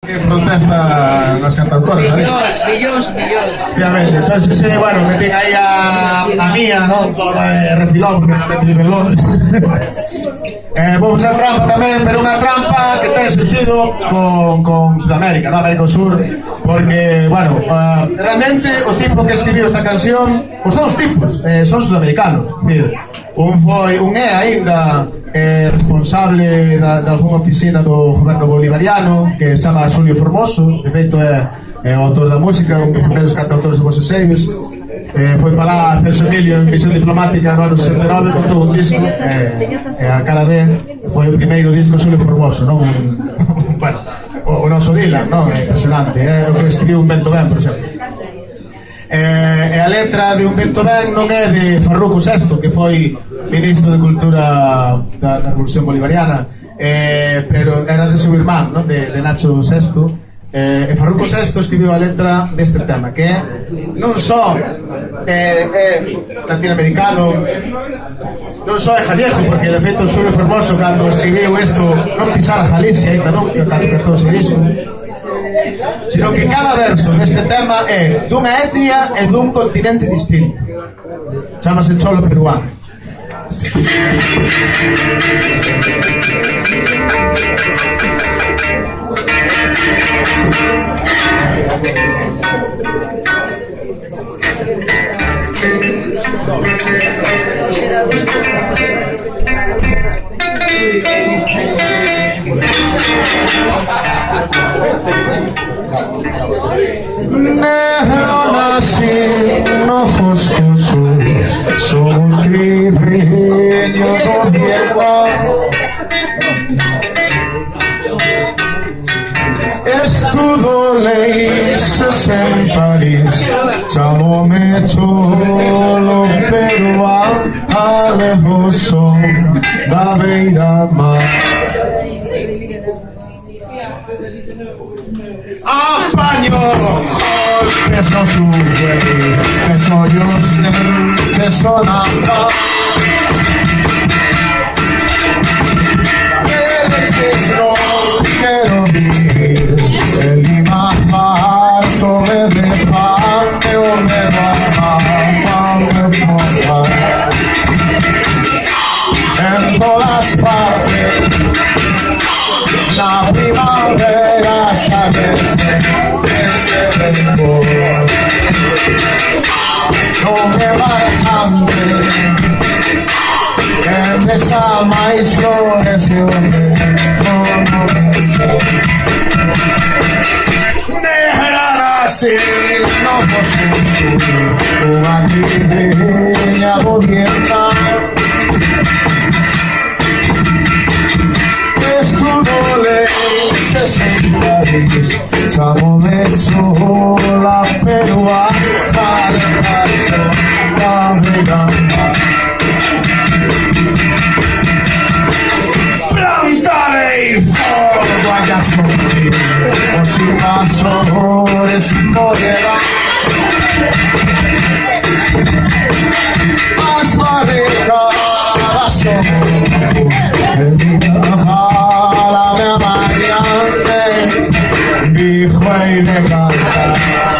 Que protesta nas cantautoras, millóns. Obviamente, entonces, bueno, metín aí a mía, non? Toda refilón, porque non metí en Londres. Vou usar trampa tamén, pero unha trampa que ten sentido con Sudamérica, non? América do Sur, porque, bueno, realmente o tipo que escribiu esta canción, os dous tipos, son sudamericanos, é dicir, un é aínda responsable de algunha oficina do goberno bolivariano que se chama Xulio Formoso, de feito é o autor da música, un dos primeiros cantautores de Voces Seibes, foi para lá a Celso Emilio en misión diplomática no ano 69, contou un disco e a cara B foi o primeiro disco Xulio Formoso, non? Bueno, o noso Dylan, non? É impresionante, é o que escribiu Un Vento Ben, por exemplo. E a letra de Un Vento Ben non é de Farruco VI, que foi ministro de Cultura da Revolución Bolivariana, pero era de seu irmán, non? De Nacho VI. E Farruco VI escribiu a letra deste tema, que é non só latinoamericano, non só é gallego, porque de feito Xulio Formoso cando escribiu isto non pisara Galicia ainda, non? Que todo se dixo, sino que cada verso deste tema é dunha etnia e dun continente distinto. Chámase Cholo Peruano. Negro nací no fosco sul, soy un tribeño gobierno. Estudo leyes en París, chamome cholo peruano, alejos son da beira-mar. Apaño golpes no sube, besollos de sonamba. No quiero vivir en mi más alto, me defame o me baja, me moja. En todas partes la primavera sale, se vengo. No me bajante, que desama y flores de negra nací, no fosco una tribeña gobierna. Estudo leyes en París, chamome sola peruana, alejarse la vegana. Plantarei fogo a gasolina, os invasores morrerão. As barricadas são minha bala, minha Mariante, mi juez de cantar.